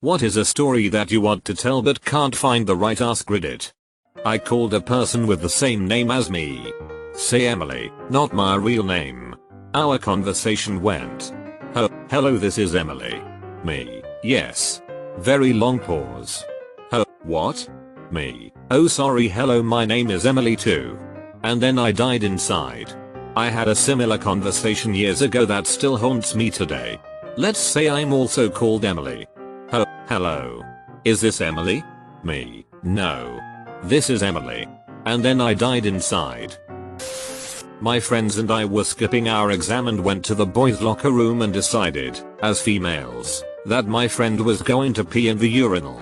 What is a story that you want to tell but can't find the right AskReddit? I called a person with the same name as me. Say Emily, not my real name. Our conversation went. Hello, this is Emily. Me, yes. Very long pause. What? Me, oh sorry, hello, my name is Emily too. And then I died inside. I had a similar conversation years ago that still haunts me today. Let's say I'm also called Emily. Hello. Is this Emily? Me, no. This is Emily. And then I died inside. My friends and I were skipping our exam and went to the boys' locker room and decided, as females, that my friend was going to pee in the urinal.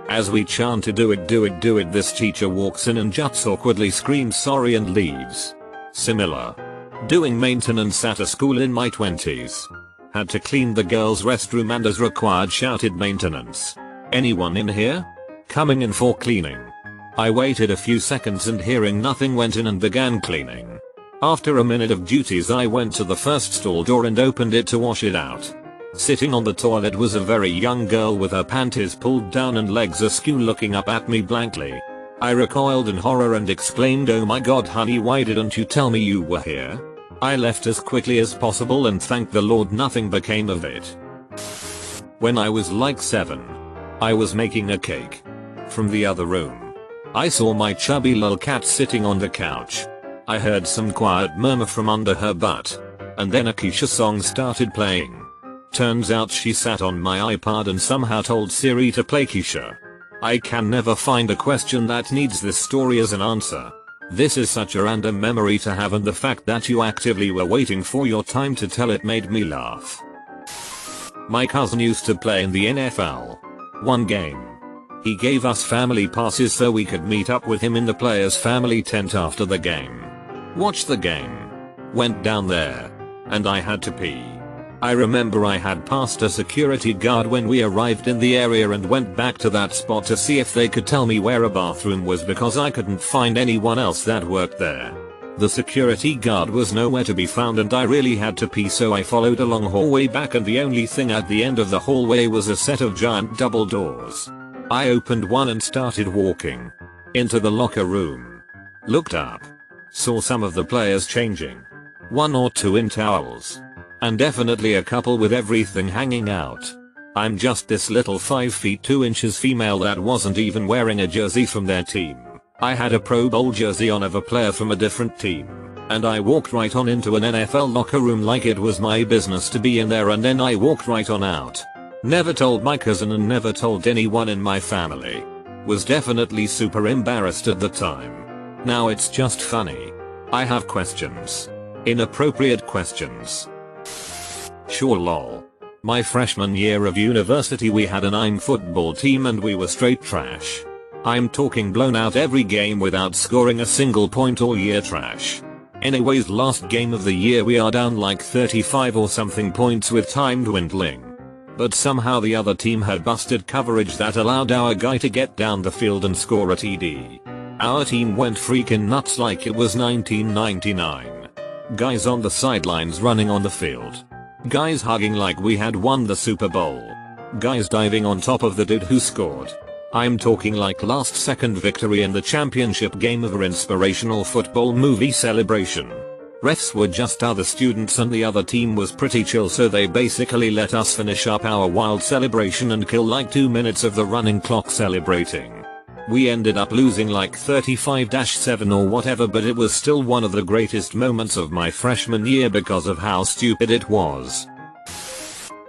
As we chanted do it, this teacher walks in and just awkwardly screams sorry and leaves. Similar. Doing maintenance at a school in my 20s. Had to clean the girls' restroom and as required shouted maintenance. Anyone in here? Coming in for cleaning. I waited a few seconds and hearing nothing went in and began cleaning. After a minute of duties I went to the first stall door and opened it to wash it out. Sitting on the toilet was a very young girl with her panties pulled down and legs askew looking up at me blankly. I recoiled in horror and exclaimed, "Oh my god honey, why didn't you tell me you were here?" I left as quickly as possible and thank the Lord nothing became of it. When I was like 7. I was making a cake. From the other room. I saw my chubby little cat sitting on the couch. I heard some quiet murmur from under her butt. And then a Keisha song started playing. Turns out she sat on my iPad and somehow told Siri to play Keisha. I can never find a question that needs this story as an answer. This is such a random memory to have, and the fact that you actively were waiting for your time to tell it made me laugh. My cousin used to play in the NFL. One game. He gave us family passes so we could meet up with him in the player's family tent after the game. Watched the game. Went down there. And I had to pee. I remember I had passed a security guard when we arrived in the area and went back to that spot to see if they could tell me where a bathroom was because I couldn't find anyone else that worked there. The security guard was nowhere to be found and I really had to pee, so I followed a long hallway back and the only thing at the end of the hallway was a set of giant double doors. I opened one and started walking into the locker room. Looked up. Saw some of the players changing. 1 or 2 in towels. And definitely a couple with everything hanging out. I'm just this little 5 feet 2 inches female that wasn't even wearing a jersey from their team. I had a Pro Bowl jersey on of a player from a different team. And I walked right on into an NFL locker room like it was my business to be in there, and then I walked right on out. Never told my cousin and never told anyone in my family. Was definitely super embarrassed at the time. Now it's just funny. I have questions. Inappropriate questions. Sure lol. My freshman year of university we had a 9 football team and we were straight trash. I'm talking blown out every game without scoring a single point all year trash. Anyways, last game of the year we are down like 35 or something points with time dwindling. But somehow the other team had busted coverage that allowed our guy to get down the field and score a TD. Our team went freaking nuts like it was 1999. Guys on the sidelines running on the field. Guys hugging like we had won the Super Bowl. Guys diving on top of the dude who scored. I'm talking like last second victory in the championship game of an inspirational football movie celebration. Refs were just other students and the other team was pretty chill, so they basically let us finish up our wild celebration and kill like 2 minutes of the running clock celebrating. We ended up losing like 35-7 or whatever, but it was still one of the greatest moments of my freshman year because of how stupid it was.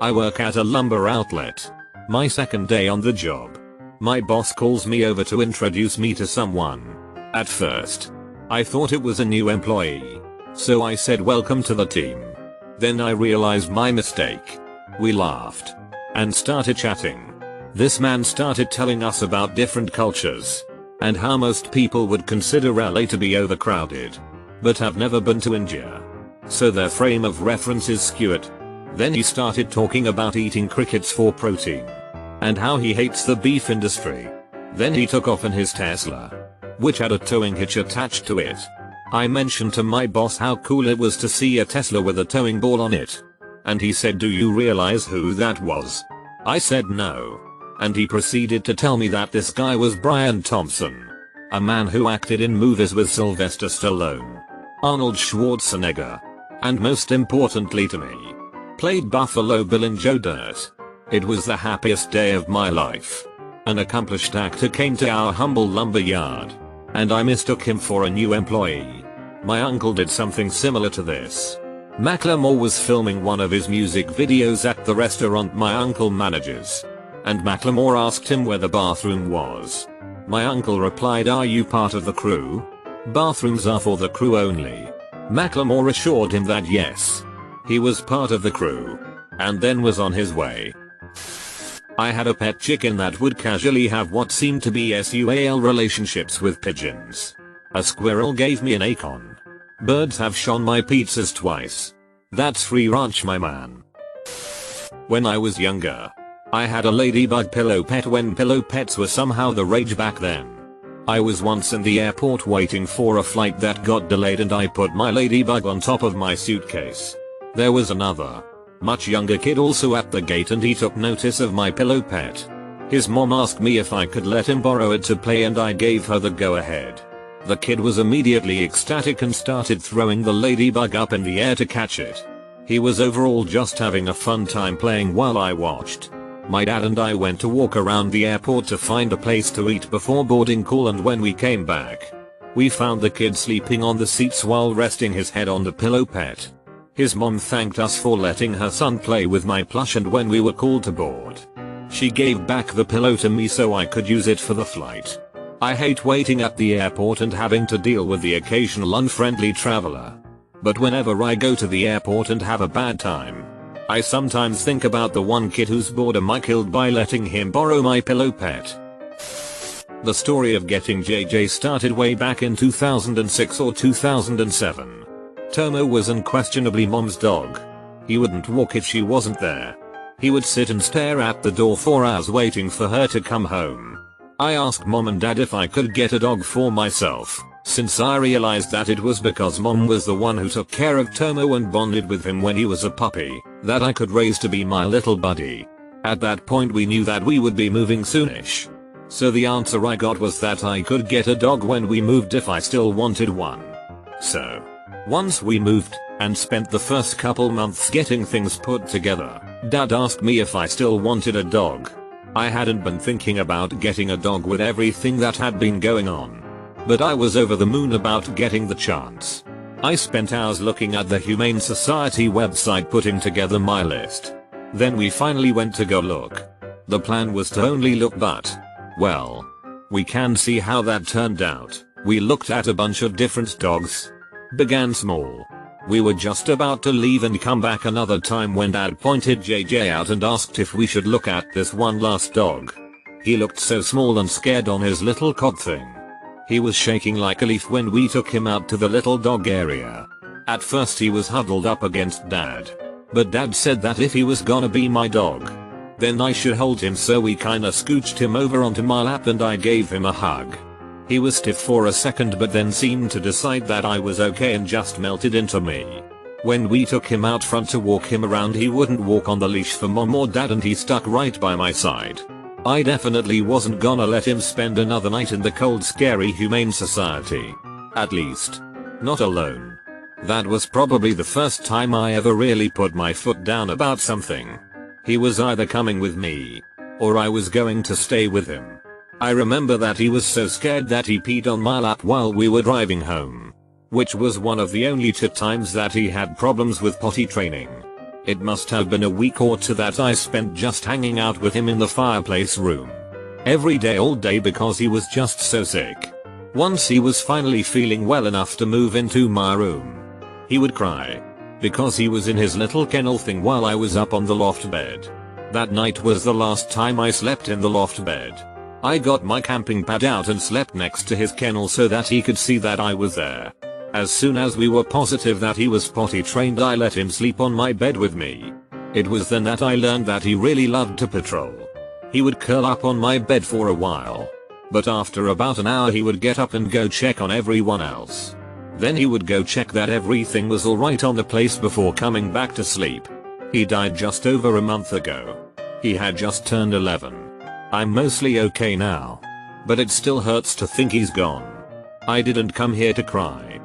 I work at a lumber outlet. My second day on the job. My boss calls me over to introduce me to someone. At first, I thought it was a new employee. So I said welcome to the team. Then I realized my mistake. We laughed. And started chatting. This man started telling us about different cultures. And how most people would consider LA to be overcrowded. But have never been to India. So their frame of reference is skewed. Then he started talking about eating crickets for protein. And how he hates the beef industry. Then he took off in his Tesla. Which had a towing hitch attached to it. I mentioned to my boss how cool it was to see a Tesla with a towing ball on it. And he said, "Do you realize who that was?" I said no. And he proceeded to tell me that this guy was Brian Thompson, a man who acted in movies with Sylvester Stallone, Arnold Schwarzenegger, and most importantly to me, played Buffalo Bill in Joe Dirt. It was the happiest day of my life. An accomplished actor came to our humble lumber yard, and I mistook him for a new employee. My uncle did something similar to this. Macklemore was filming one of his music videos at the restaurant my uncle manages, and Macklemore asked him where the bathroom was. My uncle replied, "Are you part of the crew? Bathrooms are for the crew only." Macklemore assured him that yes, he was part of the crew, and then was on his way. I had a pet chicken that would casually have what seemed to be SUAL relationships with pigeons. A squirrel gave me an acorn. Birds have shone my pizzas twice. That's free ranch, my man. When I was younger, I had a ladybug pillow pet when pillow pets were somehow the rage back then. I was once in the airport waiting for a flight that got delayed and I put my ladybug on top of my suitcase. There was another, much younger kid also at the gate and he took notice of my pillow pet. His mom asked me if I could let him borrow it to play and I gave her the go ahead. The kid was immediately ecstatic and started throwing the ladybug up in the air to catch it. He was overall just having a fun time playing while I watched. My dad and I went to walk around the airport to find a place to eat before boarding call, and when we came back, we found the kid sleeping on the seats while resting his head on the pillow pet. His mom thanked us for letting her son play with my plush, and when we were called to board, she gave back the pillow to me so I could use it for the flight. I hate waiting at the airport and having to deal with the occasional unfriendly traveler. But whenever I go to the airport and have a bad time, I sometimes think about the one kid whose boredom I killed by letting him borrow my pillow pet. The story of getting JJ started way back in 2006 or 2007. Tomo was unquestionably mom's dog. He wouldn't walk if she wasn't there. He would sit and stare at the door for hours waiting for her to come home. I asked mom and dad if I could get a dog for myself, since I realized that it was because mom was the one who took care of Tomo and bonded with him when he was a puppy, that I could raise to be my little buddy. At that point we knew that we would be moving soonish. So the answer I got was that I could get a dog when we moved if I still wanted one. So, once we moved, and spent the first couple months getting things put together, dad asked me if I still wanted a dog. I hadn't been thinking about getting a dog with everything that had been going on, but I was over the moon about getting the chance. I spent hours looking at the Humane Society website putting together my list. Then we finally went to go look. The plan was to only look, but, well, we can see how that turned out. We looked at a bunch of different dogs. Began small. We were just about to leave and come back another time when dad pointed JJ out and asked if we should look at this one last dog. He looked so small and scared on his little cot thing. He was shaking like a leaf when we took him out to the little dog area. At first he was huddled up against dad, but dad said that if he was gonna be my dog, then I should hold him, so we kinda scooched him over onto my lap and I gave him a hug. He was stiff for a second but then seemed to decide that I was okay and just melted into me. When we took him out front to walk him around, he wouldn't walk on the leash for mom or dad and he stuck right by my side. I definitely wasn't gonna let him spend another night in the cold scary Humane Society. At least, not alone. That was probably the first time I ever really put my foot down about something. He was either coming with me, or I was going to stay with him. I remember that he was so scared that he peed on my lap while we were driving home, which was one of the only 2 times that he had problems with potty training. It must have been a week or 2 that I spent just hanging out with him in the fireplace room. Every day all day because he was just so sick. Once he was finally feeling well enough to move into my room, he would cry, because he was in his little kennel thing while I was up on the loft bed. That night was the last time I slept in the loft bed. I got my camping pad out and slept next to his kennel so that he could see that I was there. As soon as we were positive that he was potty trained, I let him sleep on my bed with me. It was then that I learned that he really loved to patrol. He would curl up on my bed for a while, but after about an hour he would get up and go check on everyone else. Then he would go check that everything was alright on the place before coming back to sleep. He died just over a month ago. He had just turned 11. I'm mostly okay now. But it still hurts to think he's gone. I didn't come here to cry.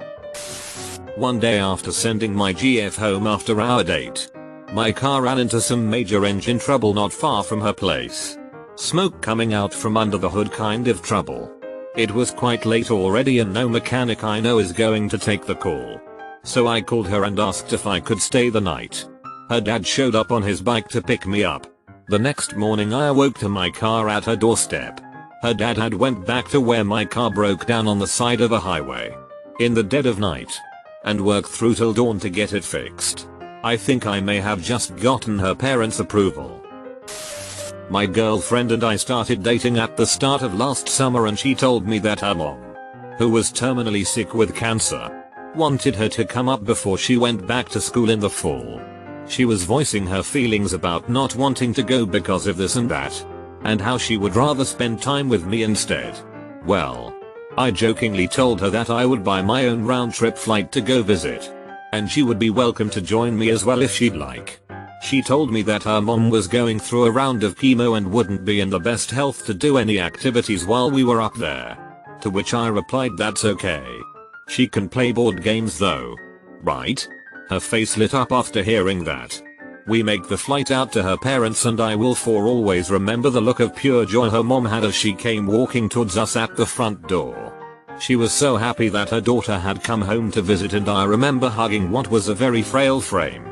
One day after sending my GF home after our date, my car ran into some major engine trouble not far from her place. Smoke coming out from under the hood kind of trouble. It was quite late already and no mechanic I know is going to take the call. So I called her and asked if I could stay the night. Her dad showed up on his bike to pick me up. The next morning I awoke to my car at her doorstep. Her dad had went back to where my car broke down on the side of a highway in the dead of night and worked through till dawn to get it fixed. I think I may have just gotten her parents' approval. My girlfriend and I started dating at the start of last summer and she told me that her mom, who was terminally sick with cancer, wanted her to come up before she went back to school in the fall. She was voicing her feelings about not wanting to go because of this and that, and how she would rather spend time with me instead. Well, I jokingly told her that I would buy my own round-trip flight to go visit, and she would be welcome to join me as well if she'd like. She told me that her mom was going through a round of chemo and wouldn't be in the best health to do any activities while we were up there. To which I replied that's okay. She can play board games though. Right? Her face lit up after hearing that. We make the flight out to her parents and I will for always remember the look of pure joy her mom had as she came walking towards us at the front door. She was so happy that her daughter had come home to visit and I remember hugging what was a very frail frame.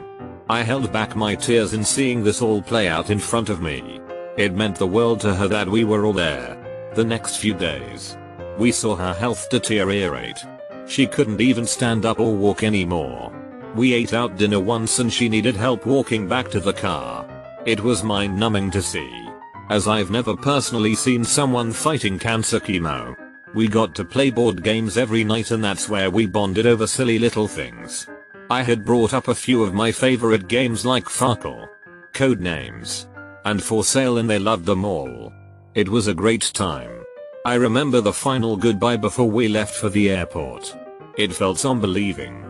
I held back my tears in seeing this all play out in front of me. It meant the world to her that we were all there. The next few days, we saw her health deteriorate. She couldn't even stand up or walk anymore. We ate out dinner once and she needed help walking back to the car. It was mind-numbing to see, as I've never personally seen someone fighting cancer chemo. We got to play board games every night and that's where we bonded over silly little things. I had brought up a few of my favorite games like Farkle, Codenames, and For Sale and they loved them all. It was a great time. I remember the final goodbye before we left for the airport. It felt unbelieving.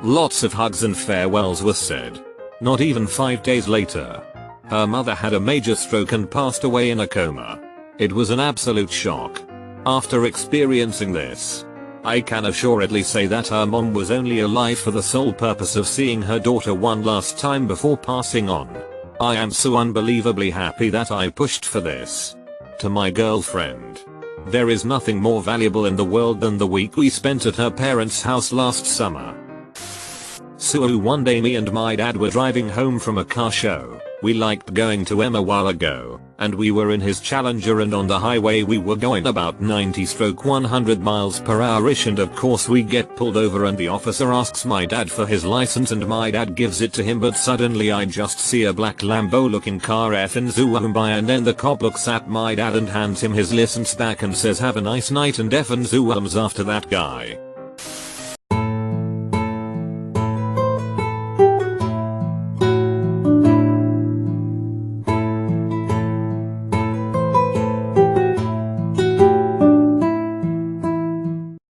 Lots of hugs and farewells were said. Not even 5 days later, her mother had a major stroke and passed away in a coma. It was an absolute shock. After experiencing this, I can assuredly say that her mom was only alive for the sole purpose of seeing her daughter one last time before passing on. I am so unbelievably happy that I pushed for this. To my girlfriend, there is nothing more valuable in the world than the week we spent at her parents' house last summer. So one day me and my dad were driving home from a car show. We liked going to a while ago, and we were in his Challenger and on the highway we were going about 90-100 miles per hour-ish and of course we get pulled over and the officer asks my dad for his license and my dad gives it to him but suddenly I just see a black Lambo looking car effing zoom by and then the cop looks at my dad and hands him his license back and says have a nice night and effing zooms after that guy.